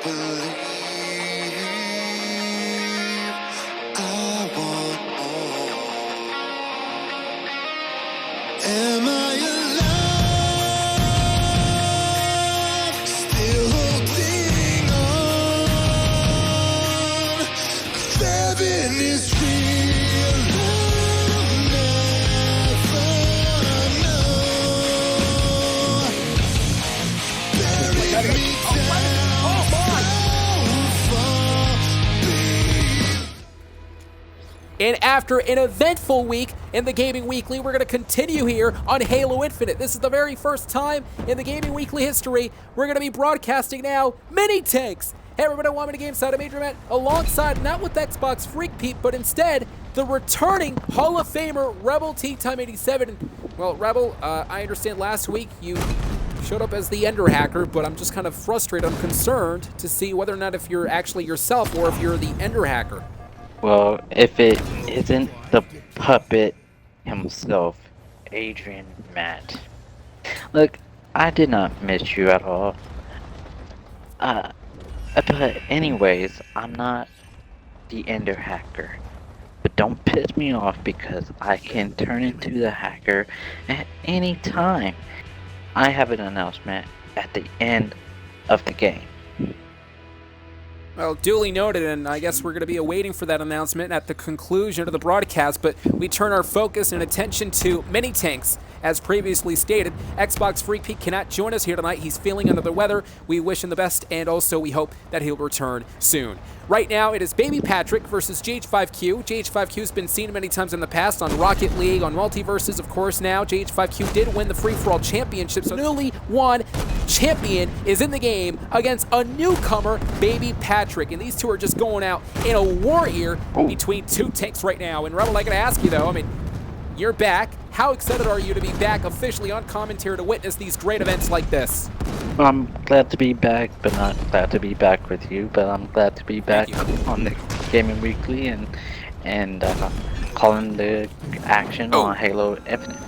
believe I want more. Am I alive? Still holding on. 'Cause heaven is real. I'll never know. Bury me down. And after an eventful week in the Gaming Weekly, we're going to continue here on Halo Infinite. This is the very first time in the Gaming Weekly history we're going to be broadcasting now mini tanks. Hey everybody, welcome to Game Side. I'm Adrian, alongside, not with Xbox Freak Pete, but instead the returning Hall of Famer Rebel Tea Time 87. Well, Rebel, I understand last week you showed up as the Ender Hacker, but I'm just kind of frustrated. I'm concerned to see whether or not if you're actually yourself or if you're the Ender Hacker. Well, if it isn't the puppet himself, Adrian Matt. Look, I did not miss you at all. But anyways, I'm not the Ender Hacker. But don't piss me off because I can turn into the hacker at any time. I have an announcement at the end of the game. Well, duly noted, and I guess we're going to be awaiting for that announcement at the conclusion of the broadcast, but we turn our focus and attention to mini tanks. As previously stated, Xbox Freak Pete cannot join us here tonight. He's feeling under the weather. We wish him the best, and also we hope that he'll return soon. Right now, it is Baby Patrick versus JH5Q. JH5Q's been seen many times in the past on Rocket League, on Multiverses, of course. Now, JH5Q did win the free-for-all championship, so newly won champion is in the game against a newcomer, Baby Patrick. And these two are just going out in a war here between two tanks right now. And Rebel, I gotta ask you though, I mean, you're back. How excited are you to be back officially on commentary to witness these great events like this? I'm glad to be back, but not glad to be back with you. But I'm glad to be back on the Gaming Weekly and calling the action on Halo Infinite.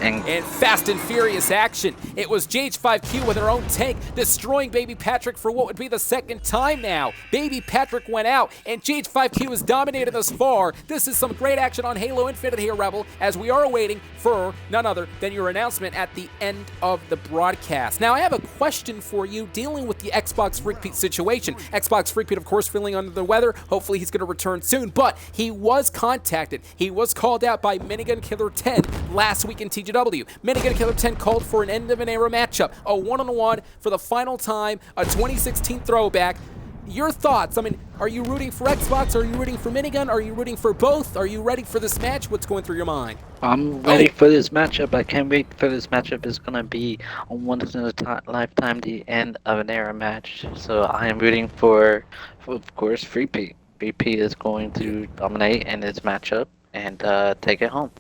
And fast and furious action. It was JH5Q with her own tank destroying Baby Patrick for what would be the second time now. Baby Patrick went out, and JH5Q has dominated thus far. This is some great action on Halo Infinite here, Rebel, as we are awaiting for none other than your announcement at the end of the broadcast. Now, I have a question for you dealing with the Xbox Freak Pete situation. Xbox Freak Pete, of course, feeling under the weather. Hopefully, he's going to return soon, but he was contacted. He was called out by Minigun Killer 10 last week in TGW. Minigun Killer 10 called for an end of an era matchup, a one-on-one for the final time, a 2016 throwback. Your thoughts? I mean, are you rooting for Xbox? Are you rooting for Minigun? Are you rooting for both? Are you ready for this match? What's going through your mind? I'm ready for this matchup. I can't wait for this matchup. It's going to be a once-in-a-lifetime, the end of an era match. So I am rooting for of course, Free Pete. Free Pete is going to dominate in this matchup and take it home.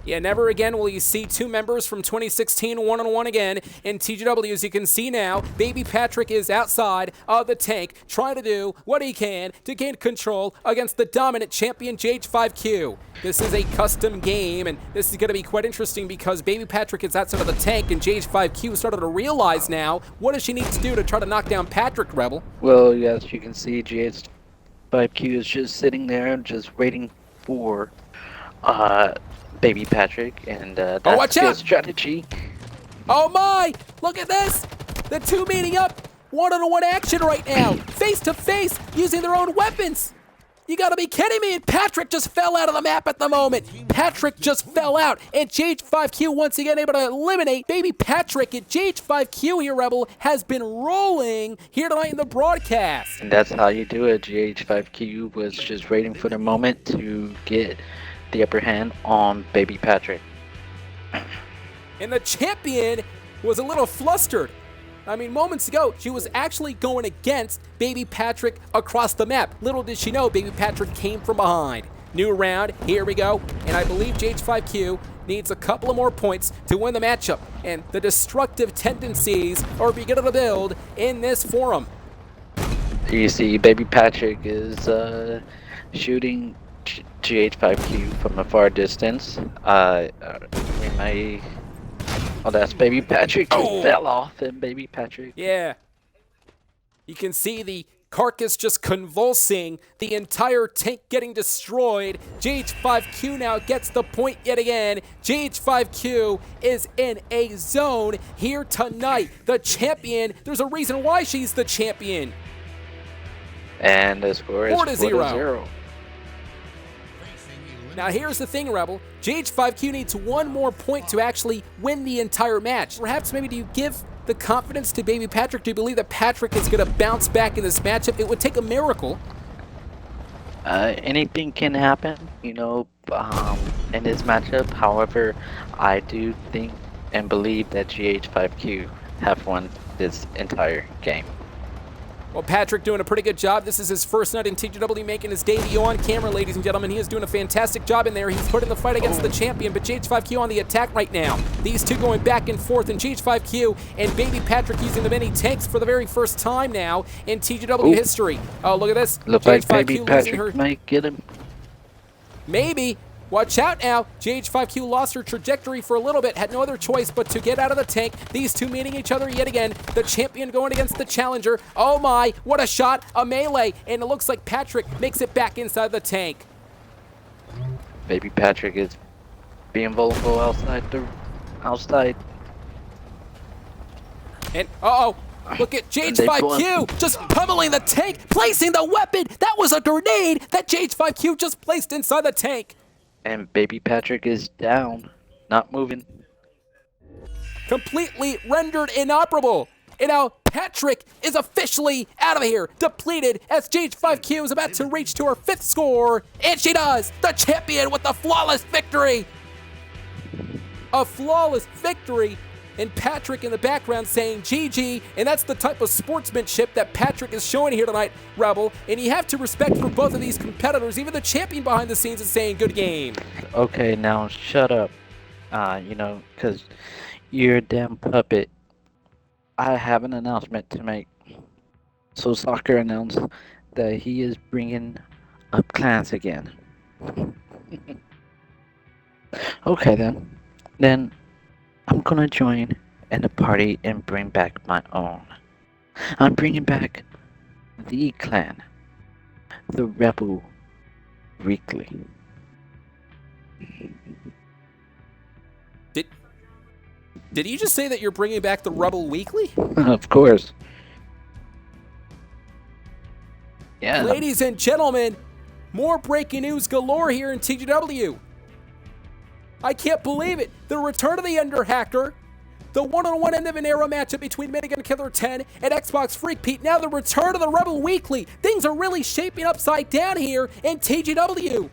Yeah, never again will you see two members from 2016 one-on-one again in TGW. As you can see now, Baby Patrick is outside of the tank trying to do what he can to gain control against the dominant champion JH5Q. This is a custom game, and this is going to be quite interesting because Baby Patrick is outside of the tank, and JH5Q started to realize now what does she need to do to try to knock down Patrick, Rebel? Well, yes, you can see JH5Q is just sitting there just waiting for Baby Patrick, and that's watch the out. strategy. Oh my! Look at this! The two meeting up! One-on-one action right now! Face to face, using their own weapons! You gotta be kidding me! And Patrick just fell out of the map at the moment! Patrick just fell out, and JH5Q once again able to eliminate Baby Patrick, and JH5Q here, Rebel, has been rolling here tonight in the broadcast! And that's how you do it. JH5Q was just waiting for the moment to get the upper hand on Baby Patrick. And the champion was a little flustered. I mean, moments ago, she was actually going against Baby Patrick across the map. Little did she know, Baby Patrick came from behind. New round, here we go. And I believe JH5Q needs a couple of more points to win the matchup. And the destructive tendencies are beginning to build in this forum. You see, Baby Patrick is shooting GH5Q from a far distance. Oh, that's Baby Patrick. Just fell off, and Baby Patrick. Yeah. You can see the carcass just convulsing, the entire tank getting destroyed. GH5Q now gets the point yet again. GH5Q is in a zone here tonight. The champion, there's a reason why she's the champion. And the score is 4-0. Now here's the thing, Rebel. GH5Q needs one more point to actually win the entire match. Perhaps maybe do you give the confidence to Baby Patrick? Do you believe that Patrick is going to bounce back in this matchup? It would take a miracle. Anything can happen, you know, in this matchup. However, I do think and believe that GH5Q have won this entire game. Well, Patrick doing a pretty good job. This is his first night in TGW, making his debut on camera, ladies and gentlemen. He is doing a fantastic job in there. He's put in the fight against the champion, but GH5Q on the attack right now. These two going back and forth, and GH5Q and Baby Patrick using the mini tanks for the very first time now in TGW history. Oh, look at this. Look like Baby Patrick might get him. Maybe. Watch out now. GH5Q lost her trajectory for a little bit, had no other choice but to get out of the tank. These two meeting each other yet again. The champion going against the challenger. Oh my, what a shot, a melee, and it looks like Patrick makes it back inside the tank. Baby Patrick is being vulnerable outside. And, look at GH5Q just pummeling the tank, placing the weapon. That was a grenade that GH5Q just placed inside the tank. And Baby Patrick is down, not moving. Completely rendered inoperable. And now Patrick is officially out of here, depleted, as GH5Q is about to reach to her 5th score. And she does! The champion with the flawless victory! A flawless victory, and Patrick in the background saying GG, and that's the type of sportsmanship that Patrick is showing here tonight, Rebel. And you have to respect for both of these competitors. Even the champion behind the scenes is saying good game. Okay, now shut up. You know, because you're a damn puppet. I have an announcement to make. So Soccer announced that he is bringing up clans again. Okay then. Then I'm gonna join in the party and bring back my own. I'm bringing back the clan, the Rebel Weekly. Did you just say that you're bringing back the Rebel Weekly? Of course. Yeah. Ladies and gentlemen, more breaking news galore here in TGW. I can't believe it. The return of the Ender Hacker, the one-on-one end of an era matchup between Minigun Killer 10 and Xbox Freak Pete. Now the return of the Rebel Weekly. Things are really shaping upside down here in TGW.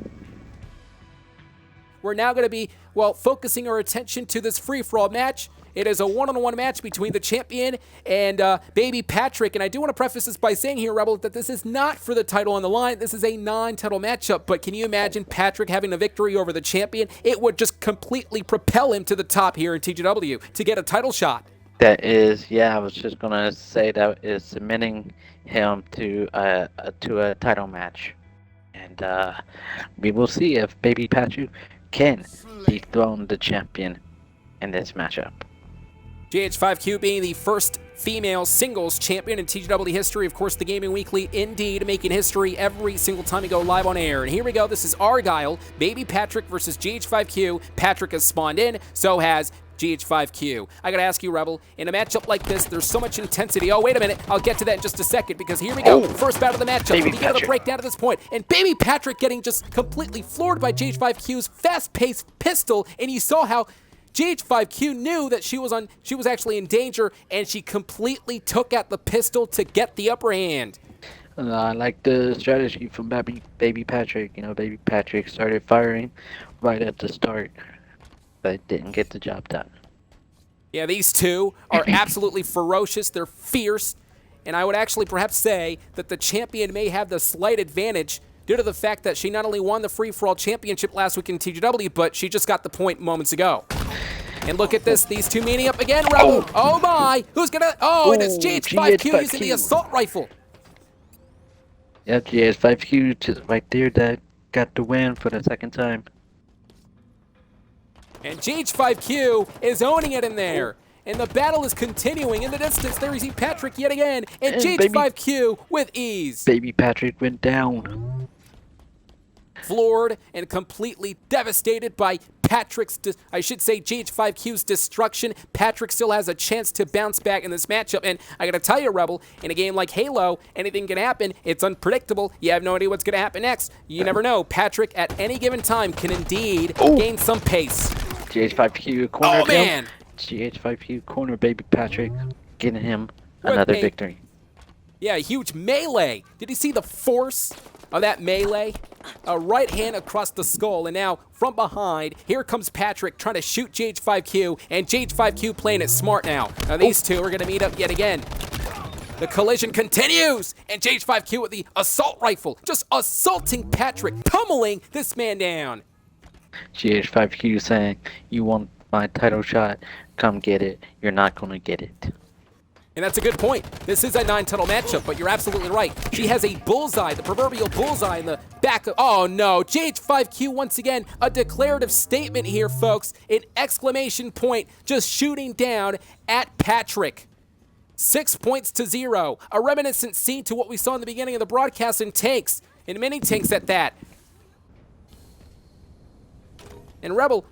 We're now going to be, focusing our attention to this free-for-all match. It is a one-on-one match between the champion and Baby Patrick. And I do want to preface this by saying here, Rebel, that this is not for the title on the line. This is a non-title matchup. But can you imagine Patrick having a victory over the champion? It would just completely propel him to the top here in TGW to get a title shot. That is, I was just going to say that is submitting him to a title match. And we will see if Baby Patrick can dethrone the champion in this matchup. GH5Q being the first female singles champion in TGW history. Of course, the Gaming Weekly indeed making history every single time we go live on air. And here we go. This is Argyle, Baby Patrick versus GH5Q. Patrick has spawned in, so has GH5Q. I gotta ask you, Rebel, in a matchup like this, there's so much intensity. Oh, wait a minute. I'll get to that in just a second, because here we go. First battle of the matchup. We got a breakdown at this point. And Baby Patrick getting just completely floored by GH5Q's fast-paced pistol. And you saw how GH5Q knew that she was actually in danger, and she completely took out the pistol to get the upper hand. I like the strategy from Baby Patrick. You know, Baby Patrick started firing right at the start, but didn't get the job done. Yeah, these two are absolutely ferocious. They're fierce, and I would actually perhaps say that the champion may have the slight advantage due to the fact that she not only won the free-for-all championship last week in TGW, but she just got the point moments ago. And look at this, these two meeting up again, Rebel. Oh my, who's gonna, and it's GH5Q using the assault rifle. Yep, GH5Q just right there that got the win for the second time. And GH5Q is owning it in there. And the battle is continuing. In the distance, there you see Patrick yet again. And And GH5Q with ease. Baby Patrick went down. Floored and completely devastated by Patrick's, I should say GH5Q's destruction. Patrick still has a chance to bounce back in this matchup. And I gotta tell you, Rebel, in a game like Halo, anything can happen. It's unpredictable. You have no idea what's gonna happen next. You never know. Patrick, at any given time, can indeed gain some pace. GH5Q corner. Oh, man. GH5Q corner, baby Patrick. Getting him another victory. Yeah, a huge melee. Did you see the force of that melee? A right hand across the skull, and now from behind, here comes Patrick trying to shoot GH5Q, and GH5Q playing it smart now. Now these two are gonna meet up yet again. The collision continues, and GH5Q with the assault rifle, just assaulting Patrick, pummeling this man down. GH5Q saying, "You want my title shot? Come get it. You're not gonna get it." And that's a good point. This is a 9-title matchup, but you're absolutely right. She has a bullseye, the proverbial bullseye in the back of, oh no, GH5Q once again, a declarative statement here, folks. An exclamation point just shooting down at Patrick. 6 points to 0. A reminiscent scene to what we saw in the beginning of the broadcast in tanks, in mini tanks at that. And Rebel,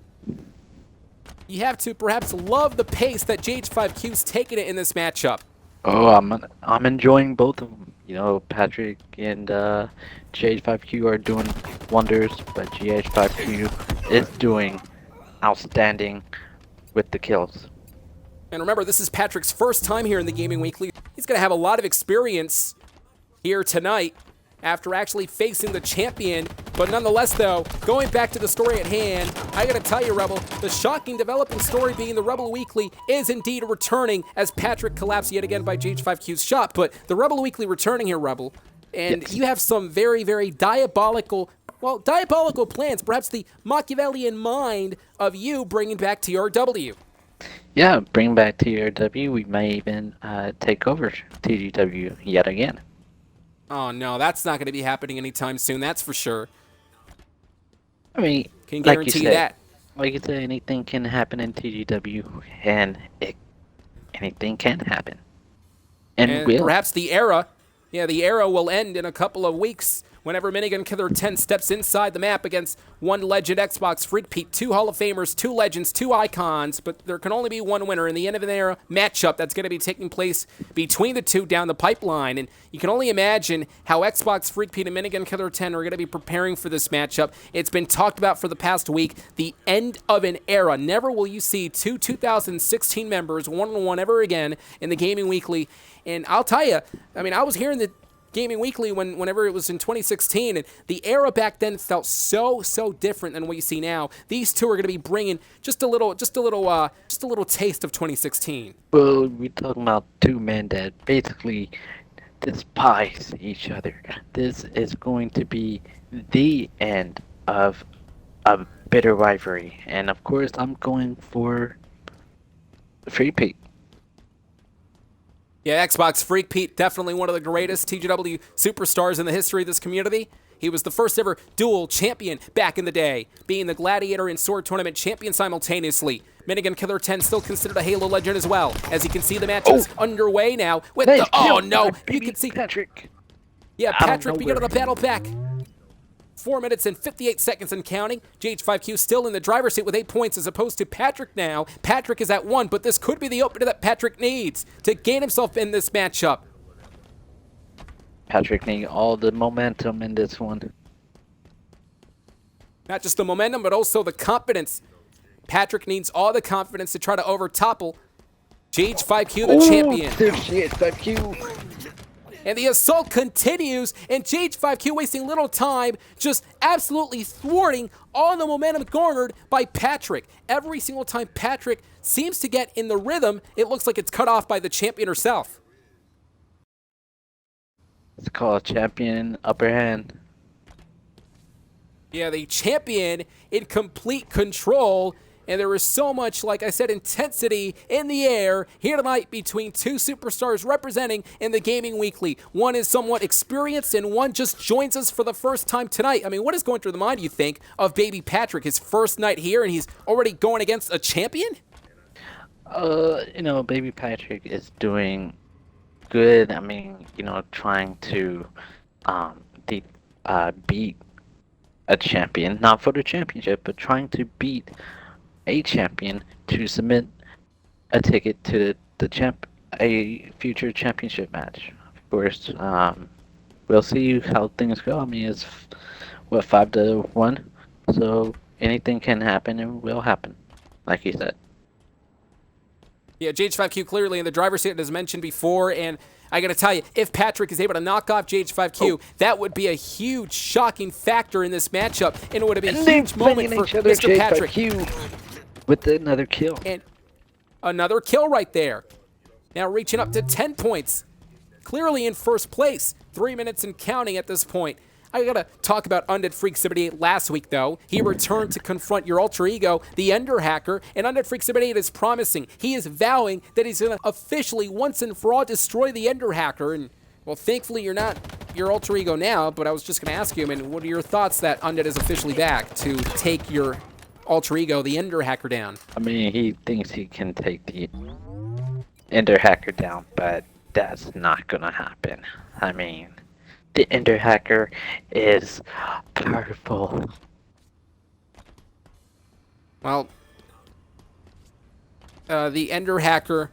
you have to perhaps love the pace that GH5Q's taking it in this matchup. Oh, I'm enjoying both of them. You know, Patrick and GH5Q are doing wonders, but GH5Q is doing outstanding with the kills. And remember, this is Patrick's first time here in the Gaming Weekly. He's going to have a lot of experience here tonight after actually facing the champion. But nonetheless, though, going back to the story at hand, I gotta tell you, Rebel, the shocking developing story being the Rebel Weekly is indeed returning as Patrick collapsed yet again by GH5Q's shot. But the Rebel Weekly returning here, Rebel, and you have some very, very diabolical plans, perhaps the Machiavellian mind of you bringing back TRW. Yeah, bring back TRW. We may even take over TGW yet again. Oh no, that's not going to be happening anytime soon, that's for sure. I mean, Can guarantee that. Like you said, anything can happen in TGW, and anything can happen. And will. Perhaps the era will end in a couple of weeks whenever Minigun Killer 10 steps inside the map against one legend Xbox Freak Pete, 2 Hall of Famers, 2 legends, 2 icons, but there can only be one winner in the end of an era matchup that's going to be taking place between the two down the pipeline. And you can only imagine how Xbox Freak Pete and Minigun Killer 10 are going to be preparing for this matchup. It's been talked about for the past week, the end of an era. Never will you see two 2016 members one-on-one ever again in the Gaming Weekly. And I'll tell you, I mean, I was hearing the Gaming Weekly whenever it was in 2016, and the era back then felt so different than what you see now. These two are going to be bringing just a little taste of 2016. Well, we're talking about two men that basically despise each other. This is going to be the end of a bitter rivalry, and of course, I'm going for Free Pete. Yeah, Xbox Freak Pete, definitely one of the greatest TGW superstars in the history of this community. He was the first ever dual champion back in the day, being the Gladiator and Sword Tournament champion simultaneously. Minigun Killer 10 still considered a Halo legend as well. As you can see, the match is underway now with the... Oh, no! You can see... Patrick. Yeah, Patrick beginning the battle back. 4 minutes and 58 seconds and counting. GH5Q still in the driver's seat with 8 points as opposed to Patrick now. Patrick is at 1, but this could be the opener that Patrick needs to gain himself in this matchup. Patrick needs all the momentum in this one. Not just the momentum, but also the confidence. Patrick needs all the confidence to try to overtopple GH5Q, the champion. GH5Q. And the assault continues, and GH5Q wasting little time, just absolutely thwarting all the momentum garnered by Patrick. Every single time Patrick seems to get in the rhythm, it looks like it's cut off by the champion herself. It's called champion upper hand. Yeah, the champion in complete control. And there is so much, like I said, intensity in the air here tonight between two superstars representing in the Gaming Weekly. One is somewhat experienced and one just joins us for the first time tonight. I mean, what is going through the mind, you think, of baby Patrick? His first night here and he's already going against a champion? Baby Patrick is doing good. I mean, trying to de beat a champion, not for the championship, but trying to beat a champion to submit a ticket to a future championship match. Of course, we'll see how things go. I mean, it's what 5-1, so anything can happen and will happen, like he said. Yeah, JH5Q clearly in the driver's seat, as mentioned before, and I got to tell you, if Patrick is able to knock off JH5Q, that would be a huge, shocking factor in this matchup, and it would have been a huge moment for Mr. Patrick. With another kill. And another kill right there. Now reaching up to 10 points. Clearly in first place. 3 minutes and counting at this point. I gotta talk about Undead Freak 78 last week, though. He returned to confront your alter ego, the Ender Hacker, and Undead Freak 78 is promising. He is vowing that he's gonna officially, once and for all, destroy the Ender Hacker. And, well, thankfully you're not your alter ego now, but I was just gonna ask you, I mean, what are your thoughts that Undead is officially back to take your alter ego, the Ender Hacker, down? I mean, he thinks he can take the Ender Hacker down, but that's not gonna happen. I mean, the Ender Hacker is powerful. Well, the Ender Hacker,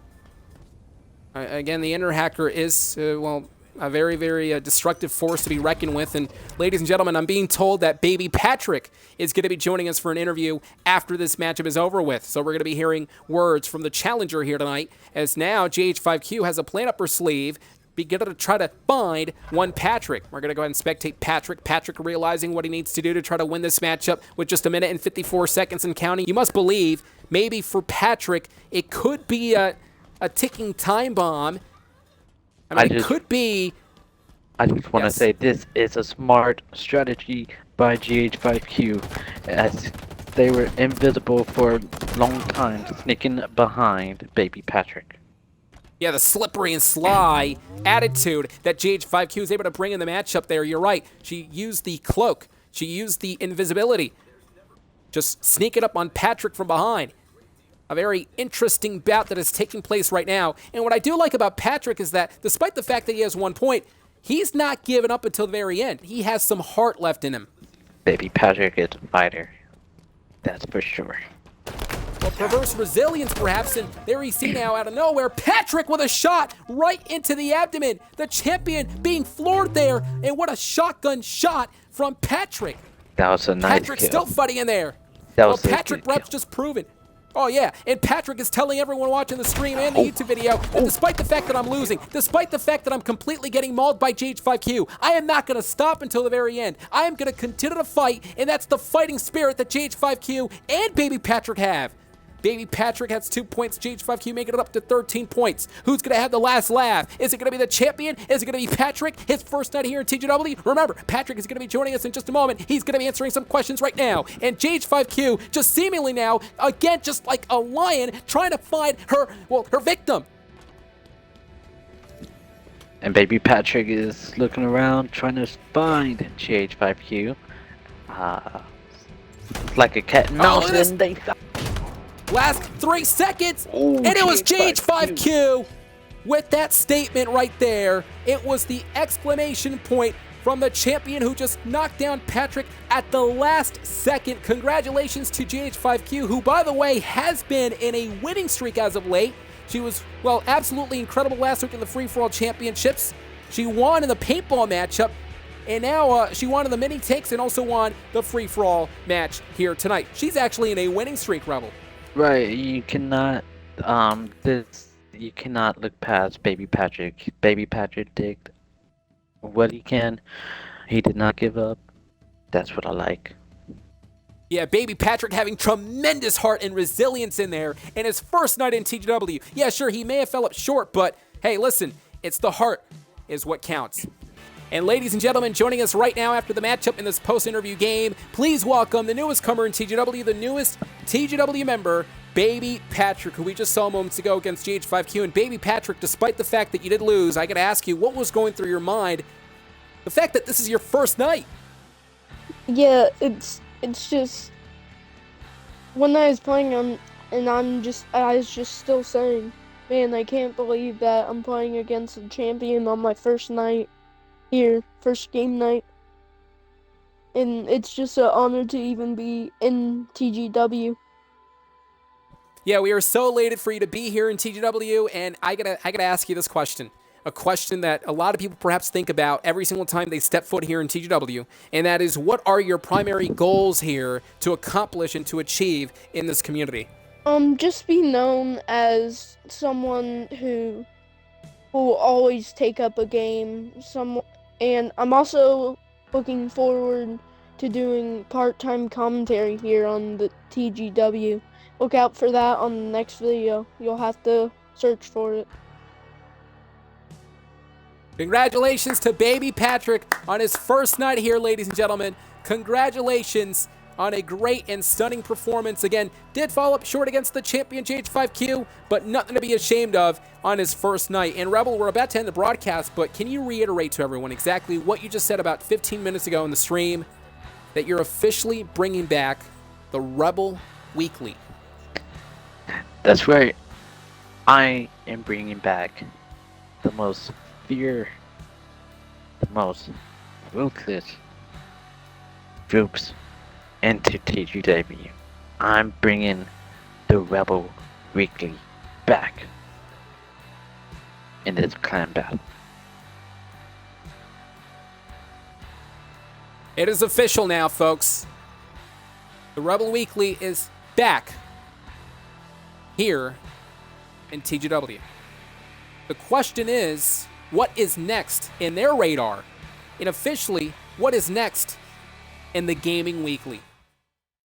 again, the Ender Hacker is, a very, very destructive force to be reckoned with. And ladies and gentlemen, I'm being told that Baby Patrick is going to be joining us for an interview after this matchup is over with. So we're going to be hearing words from the challenger here tonight, as now JH5Q has a plan up her sleeve, beginning to try to find one Patrick. We're going to go ahead and spectate Patrick. Patrick realizing what he needs to do to try to win this matchup with just 1 minute and 54 seconds and counting. You must believe, maybe for Patrick, it could be a ticking time bomb. I mean, it could be. I just want to say this is a smart strategy by GH5Q, as they were invisible for a long time, sneaking behind Baby Patrick. Yeah, the slippery and sly attitude that GH5Q is able to bring in the matchup there. You're right. She used the cloak. She used the invisibility. Just sneak it up on Patrick from behind. A very interesting bout that is taking place right now. And what I do like about Patrick is that despite the fact that he has 1 point, he's not giving up until the very end. He has some heart left in him. Baby Patrick is a fighter. That's for sure. Well, perverse resilience, perhaps, and there you see now out of nowhere, Patrick with a shot right into the abdomen. The champion being floored there, and what a shotgun shot from Patrick. That was a nice Patrick kill. still fighting in there. That was Patrick reps just proven. Oh, yeah, and Patrick is telling everyone watching the stream and the YouTube video that despite the fact that I'm losing, despite the fact that I'm completely getting mauled by GH5Q, I am not going to stop until the very end. I am going to continue to fight, and that's the fighting spirit that GH5Q and Baby Patrick have. Baby Patrick has 2 points, GH5Q making it up to 13 points. Who's going to have the last laugh? Is it going to be the champion? Is it going to be Patrick? His first night here in TGW? Remember, Patrick is going to be joining us in just a moment. He's going to be answering some questions right now. And GH5Q just seemingly now, again, just like a lion, trying to find her victim. And Baby Patrick is looking around, trying to find GH5Q. Like a cat and mouse, and they last 3 seconds, Ooh, and it was GH5Q. GH5Q with that statement right there. It was the exclamation point from the champion who just knocked down Patrick at the last second. Congratulations to GH5Q, who, by the way, has been in a winning streak as of late. She was, well, absolutely incredible last week in the free-for-all championships. She won in the paintball matchup, and now she won in the mini takes and also won the free-for-all match here tonight. She's actually in a winning streak, Rebel. Right, you cannot you cannot look past Baby Patrick. Baby Patrick did what he can. He did not give up. That's what I like. Yeah, Baby Patrick having tremendous heart and resilience in there in his first night in TGW. Yeah, sure, he may have fell up short, but hey, listen, it's the heart is what counts. And ladies and gentlemen, joining us right now after the matchup in this post-interview game, please welcome the newest comer in TGW, the newest TGW member, Baby Patrick, who we just saw moments ago against GH5Q. And Baby Patrick, despite the fact that you did lose, I gotta ask you, what was going through your mind? The fact that this is your first night. Yeah, it's just when I was playing And I was just still saying, man, I can't believe that I'm playing against a champion on my first night here, first game night. And it's just an honor to even be in TGW. Yeah, we are so elated for you to be here in TGW, and I gotta ask you this question. A question that a lot of people perhaps think about every single time they step foot here in TGW, and that is, what are your primary goals here to accomplish and to achieve in this community? Just be known as someone who will always take up a game. And I'm also looking forward to doing part-time commentary here on the TGW. Look out for that on the next video. You'll have to search for it. Congratulations to Baby Patrick on his first night here, ladies and gentlemen. Congratulations on a great and stunning performance. Again, did fall up short against the champion JH5Q, but nothing to be ashamed of on his first night. And Rebel, we're about to end the broadcast, but can you reiterate to everyone exactly what you just said about 15 minutes ago in the stream, that you're officially bringing back the Rebel Weekly? That's right. I am bringing back the most ruthless groups into TGW. I'm bringing the Rebel Weekly back in this clan battle. It is official now, folks. The Rebel Weekly is back here in TGW. The question is, what is next in their radar? And officially, what is next in the Gaming Weekly?